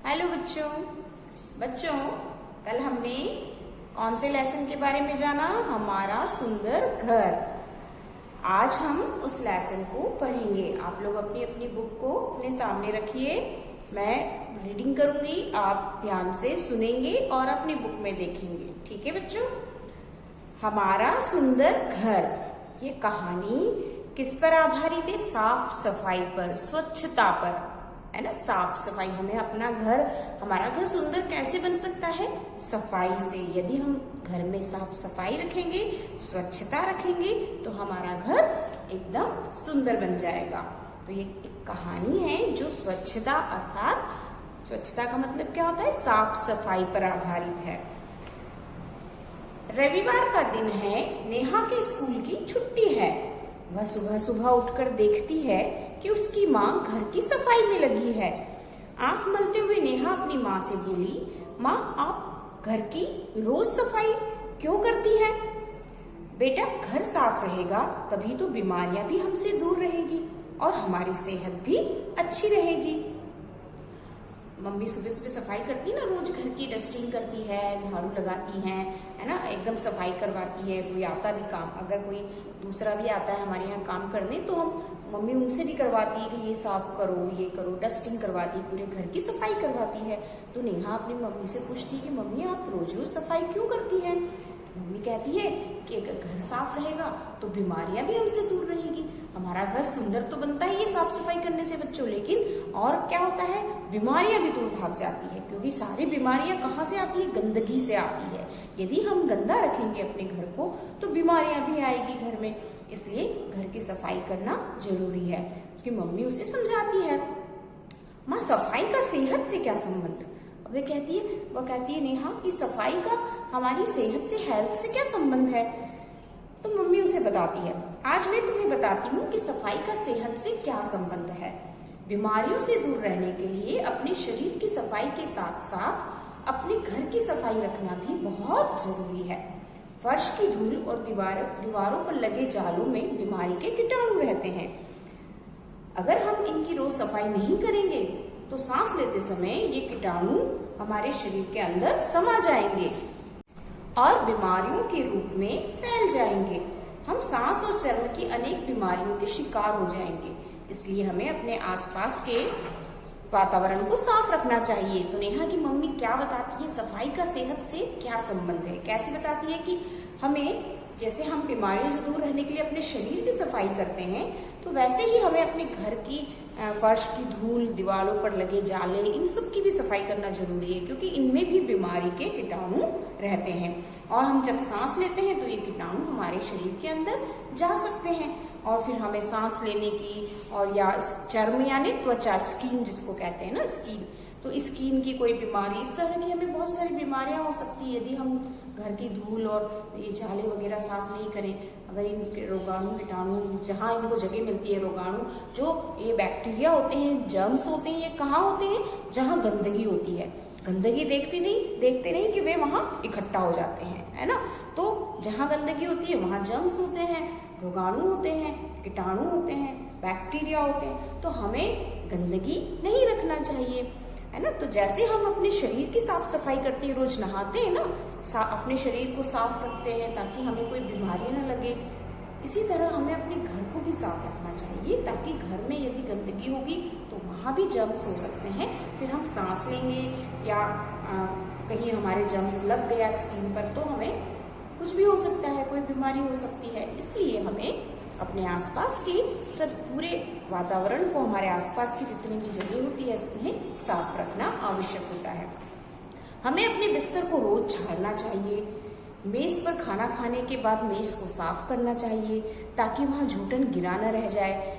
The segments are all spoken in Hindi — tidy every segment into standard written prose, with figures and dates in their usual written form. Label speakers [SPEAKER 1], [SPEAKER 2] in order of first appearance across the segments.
[SPEAKER 1] हेलो बच्चों। बच्चों, कल हमने कौन से लेसन के बारे में जाना? हमारा सुंदर घर। आज हम उस लेसन को पढ़ेंगे। आप लोग अपनी अपनी बुक को अपने सामने रखिए। मैं रीडिंग करूंगी, आप ध्यान से सुनेंगे और अपनी बुक में देखेंगे। ठीक है बच्चों? हमारा सुंदर घर, ये कहानी किस पर आधारित है? साफ सफाई पर, स्वच्छता पर, है ना। साफ सफाई, हमें अपना घर, हमारा घर सुंदर कैसे बन सकता है? सफाई से। यदि हम घर में साफ सफाई रखेंगे, स्वच्छता रखेंगे, तो हमारा घर एकदम सुंदर बन जाएगा। तो ये एक कहानी है जो स्वच्छता, अर्थात स्वच्छता का मतलब क्या होता है? साफ सफाई पर आधारित है। रविवार का दिन है, नेहा के स्कूल की छुट्टी है। वह सुबह सुबह उठकर देखती है कि उसकी माँ घर की सफाई में लगी है। आंख मलते हुए नेहा अपनी माँ से बोली, माँ आप घर की रोज सफाई क्यों करती हैं? बेटा, घर साफ रहेगा तभी तो बीमारियां भी हमसे दूर रहेगी और हमारी सेहत भी अच्छी रहेगी। मम्मी सुबह सुबह सफाई करती है ना, रोज घर की डस्टिंग करती है, झाड़ू लगाती हैं, है ना, एकदम सफाई करवाती है। कोई आता भी काम, अगर कोई दूसरा भी आता है हमारे यहाँ काम करने, तो हम मम्मी उनसे भी करवाती है कि ये साफ करो, ये करो, डस्टिंग करवाती है, पूरे घर की सफाई करवाती है। तो नेहा अपनी मम्मी से पूछती है कि मम्मी आप रोज रोज सफाई क्यों करती हैं? मम्मी कहती है कि अगर घर साफ रहेगा तो बीमारियां भी हमसे दूर रहेगी। हमारा घर सुंदर तो बनता है ये साफ सफाई करने से बच्चों, लेकिन और क्या होता है? बीमारियां भी दूर भाग जाती है, क्योंकि सारी बीमारियां कहाँ से आती है? गंदगी से आती है। यदि हम गंदा रखेंगे अपने घर को तो बीमारियां भी आएगी घर में। इसलिए घर की सफाई करना जरूरी है। उसकी मम्मी उसे समझाती है, माँ सफाई का सेहत से क्या संबंध? वह कहती है नेहा कि सफाई का हमारी सेहत से, हेल्थ से क्या संबंध है? तो मम्मी उसे बताती है, आज मैं तुम्हें बताती हूँ कि सफाई का सेहत से क्या संबंध है। बीमारियों से दूर रहने के लिए अपने शरीर की सफाई के साथ साथ अपने घर की सफाई रखना भी बहुत जरूरी है। फर्श की धूल और दीवारों पर लगे जालों में बीमारी के कीटाणु रहते हैं। अगर हम इनकी रोज सफाई नहीं करेंगे तो सांस लेते समय ये कीटाणु हमारे शरीर के अंदर समा जाएंगे और बीमारियों के रूप में फैल जाएंगे। हम सांस और चर्म की अनेक बीमारियों के शिकार हो जाएंगे। इसलिए हमें अपने आसपास के वातावरण को साफ रखना चाहिए। तो नेहा की मम्मी क्या बताती है? सफाई का सेहत से क्या संबंध है? कैसे बताती है कि हमें, जैसे हम बीमारियों से दूर रहने के लिए अपने शरीर की सफाई करते हैं, तो वैसे ही हमें अपने घर की फर्श की धूल, दीवारों पर लगे जाले, इन सब की भी सफाई करना जरूरी है, क्योंकि इनमें भी बीमारी के कीटाणु रहते हैं। और हम जब सांस लेते हैं तो ये कीटाणु हमारे शरीर के अंदर जा सकते हैं और फिर हमें सांस लेने की, और या चर्म यानी त्वचा, स्किन जिसको कहते हैं ना, स्किन, तो स्किन की कोई बीमारी, इस तरह की हमें बहुत सारी बीमारियां हो सकती है यदि हम घर की धूल और ये जाले वगैरह साफ नहीं करें। अगर इन रोगाणु, कीटाणु, जहाँ इनको जगह मिलती है, रोगाणु, जो ये बैक्टीरिया होते हैं, जर्म्स होते हैं, ये कहाँ होते हैं? जहाँ गंदगी होती है। गंदगी देखते नहीं कि वे वहाँ इकट्ठा हो जाते हैं, है ना। तो जहाँ गंदगी होती है वहाँ जर्म्स होते हैं, रोगाणु होते हैं, कीटाणु होते हैं, बैक्टीरिया होते हैं। तो हमें गंदगी नहीं रखना चाहिए, है ना। तो जैसे हम अपने शरीर की साफ सफाई करते हैं, रोज नहाते हैं ना, अपने शरीर को साफ रखते हैं ताकि हमें कोई बीमारी ना लगे, इसी तरह हमें अपने घर को भी साफ रखना चाहिए, ताकि घर में यदि गंदगी होगी तो वहाँ भी जर्म्स हो सकते हैं। फिर हम सांस लेंगे या कहीं हमारे जर्म्स लग गया स्किन पर तो हमें कुछ भी हो सकता है, कोई बीमारी हो सकती है। इसलिए हमें अपने आसपास की सब पूरे वातावरण को, हमारे आसपास की जितनी भी जगह होती है उन्हें साफ रखना आवश्यक होता है। हमें अपने बिस्तर को रोज झाड़ना चाहिए। मेज पर खाना खाने के बाद मेज को साफ करना चाहिए ताकि वहाँ झूठन गिरा न रह जाए।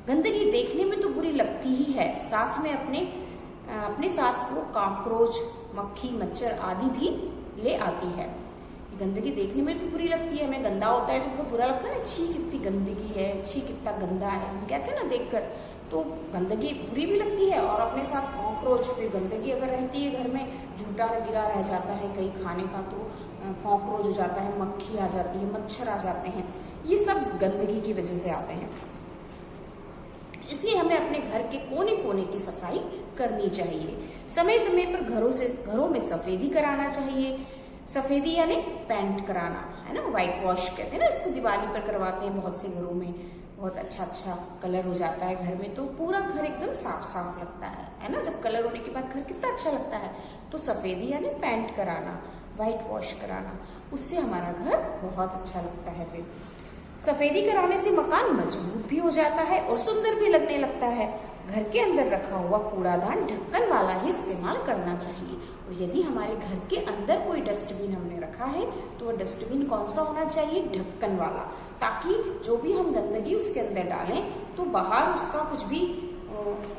[SPEAKER 1] गंदगी देखने में तो बुरी लगती ही है, साथ में अपने साथ वो कॉकरोच, मक्खी, मच्छर आदि भी ले आती है। गंदगी देखने में भी बुरी लगती है, हमें गंदा होता है तो बहुत बुरा लगता है ना, छी कितनी गंदगी है, छी कितना गंदा है, हम कहते हैं ना देखकर। तो गंदगी बुरी भी लगती है और अपने साथ कॉकरोच, फिर गंदगी अगर रहती है घर में, झूठा गिरा रह जाता है कहीं खाने का तो कॉकरोच हो जाता है, मक्खी आ जाती है, मच्छर आ जाते हैं, ये सब गंदगी की वजह से आते हैं। इसलिए हमें अपने घर के कोने कोने की सफाई करनी चाहिए। समय समय पर घरों में सफेदी कराना चाहिए। सफेदी यानी पेंट कराना, है ना, व्हाइट वॉश कहते हैं ना इसको, दिवाली पर करवाते हैं बहुत से घरों में। बहुत अच्छा कलर हो जाता है घर में, तो पूरा घर एकदम साफ साफ लगता है ना। जब कलर होने के बाद घर कितना अच्छा लगता है। तो सफेदी यानी पेंट कराना, व्हाइट वॉश कराना, उससे हमारा घर बहुत अच्छा लगता है। फिर सफेदी कराने से मकान मजबूत भी हो जाता है और सुंदर भी लगने लगता है। घर के अंदर रखा हुआ कूड़ादान ढक्कन वाला ही इस्तेमाल करना चाहिए। और यदि हमारे घर के अंदर कोई डस्टबिन हमने रखा है तो वह डस्टबिन कौन सा होना चाहिए? ढक्कन वाला, ताकि जो भी हम गंदगी उसके अंदर डालें तो बाहर उसका कुछ भी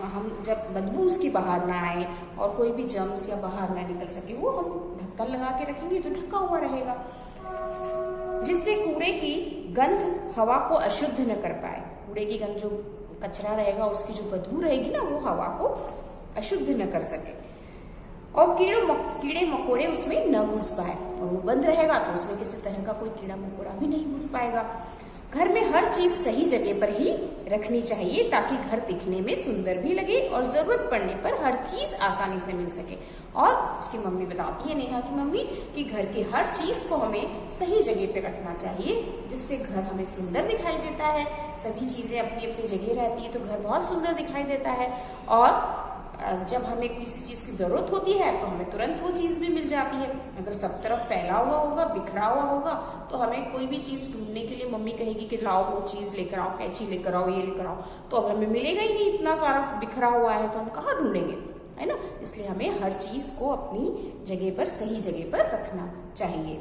[SPEAKER 1] हम जब बदबू उसकी बाहर ना आए और कोई भी जर्म्स या बाहर ना निकल सके, वो हम ढक्कन लगा के रखेंगे तो ढका हुआ रहेगा, जिससे कूड़े की गंध हवा को अशुद्ध न कर पाए। कूड़े की गंध, जो कचरा रहेगा उसकी जो बदबू रहेगी ना, वो हवा को अशुद्ध न कर सके और कीड़े मकोड़े उसमें न घुस पाए। और वो बंद रहेगा तो उसमें किसी तरह का कोई कीड़ा मकोड़ा भी नहीं घुस पाएगा। घर में हर चीज सही जगह पर ही रखनी चाहिए ताकि घर दिखने में सुंदर भी लगे और जरूरत पड़ने पर हर चीज आसानी से मिल सके। और उसकी मम्मी बताती है, नेहा की मम्मी, कि घर की हर चीज को हमें सही जगह पे रखना चाहिए, जिससे घर हमें सुंदर दिखाई देता है। सभी चीजें अपनी अपनी जगह रहती है तो घर बहुत सुंदर दिखाई देता है। और जब हमें किसी चीज की जरूरत होती है तो हमें तुरंत वो चीज भी मिल जाती है। अगर सब तरफ फैला हुआ होगा, बिखरा हुआ होगा, तो हमें कोई भी चीज ढूंढने के लिए मम्मी कहेगी कि लाओ वो चीज लेकर आओ, कैंची लेकर आओ, ये लेकर आओ, तो अब हमें मिलेगा ही नहीं। इतना सारा बिखरा हुआ है तो हम कहाँ ढूंढेंगे, है ना। इसलिए हमें हर चीज को अपनी जगह पर, सही जगह पर रखना चाहिए।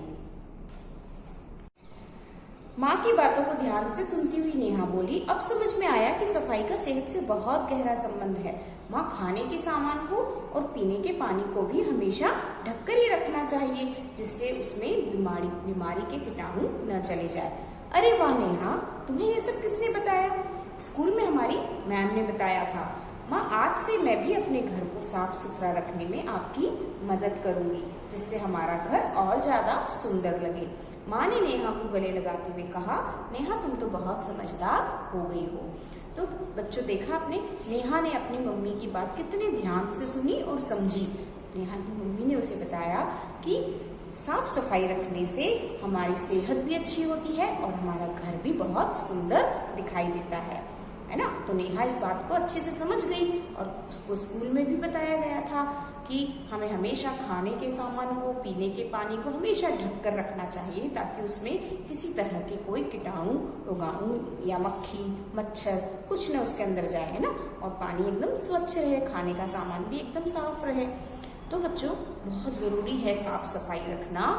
[SPEAKER 1] माँ की बातों को ध्यान से सुनती हुई नेहा बोली, अब समझ में आया कि सफाई का सेहत से बहुत गहरा संबंध है। माँ, खाने के सामान को और पीने के पानी को भी हमेशा ढककर ही रखना चाहिए, जिससे उसमें बीमारी के कीटाणु न चले जाए। अरे वाह नेहा, तुम्हें ये सब किसने बताया? स्कूल में हमारी मैम ने बताया था। माँ, आज से मैं भी अपने घर को साफ सुथरा रखने में आपकी मदद करूंगी, जिससे हमारा घर और ज्यादा सुंदर लगे। माँ ने नेहा को गले लगाते हुए कहा, नेहा तुम तो बहुत समझदार हो गई हो। तो बच्चों, देखा आपने, नेहा ने अपनी मम्मी की बात कितने ध्यान से सुनी और समझी। नेहा की मम्मी ने उसे बताया कि साफ सफाई रखने से हमारी सेहत भी अच्छी होती है और हमारा घर भी बहुत सुंदर दिखाई देता है ना। तो नेहा इस बात को अच्छे से समझ गई और उसको स्कूल में भी बताया गया था कि हमें हमेशा खाने के सामान को, पीने के पानी को हमेशा ढक कर रखना चाहिए, ताकि उसमें किसी तरह के कोई कीटाणु, रोगाणु या मक्खी, मच्छर कुछ न उसके अंदर जाए, है ना। और पानी एकदम स्वच्छ रहे, खाने का सामान भी एकदम साफ रहे। तो बच्चों, बहुत जरूरी है साफ सफाई रखना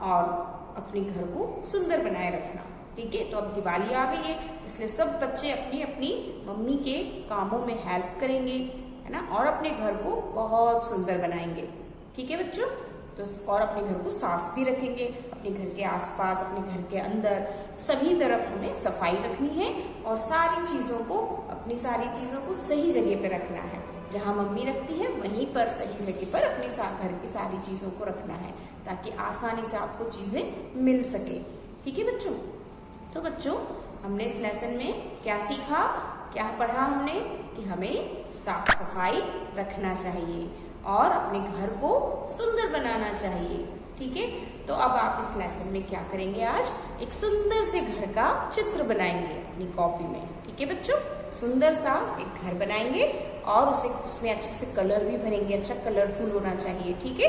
[SPEAKER 1] और अपने घर को सुंदर बनाए रखना। ठीक है, तो अब दिवाली आ गई है, इसलिए सब बच्चे अपनी अपनी मम्मी के कामों में हेल्प करेंगे, है ना, और अपने घर को बहुत सुंदर बनाएंगे। ठीक है बच्चों, तो और अपने घर को साफ भी रखेंगे। अपने घर के आसपास, अपने घर के अंदर सभी तरफ हमें सफाई रखनी है और सारी चीजों को सही जगह पे रखना है। जहाँ मम्मी रखती है वहीं पर सही जगह पर अपने घर की सारी चीजों को रखना है, ताकि आसानी से आपको चीजें मिल सके। ठीक है बच्चों, तो बच्चों, हमने इस लेसन में क्या सीखा, क्या पढ़ा हमने, कि हमें साफ सफाई रखना चाहिए और अपने घर को सुंदर बनाना चाहिए। ठीक है, तो अब आप इस लेसन में क्या करेंगे, आज एक सुंदर से घर का चित्र बनाएंगे अपनी कॉपी में। ठीक है बच्चों, सुंदर सा एक घर बनाएंगे और उसमें अच्छे से कलर भी भरेंगे, अच्छा कलरफुल होना चाहिए। ठीक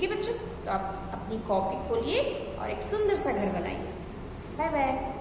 [SPEAKER 1] है बच्चों, तो आप अपनी कॉपी खोलिए और एक सुंदर सा घर बनाइए। Bye bye.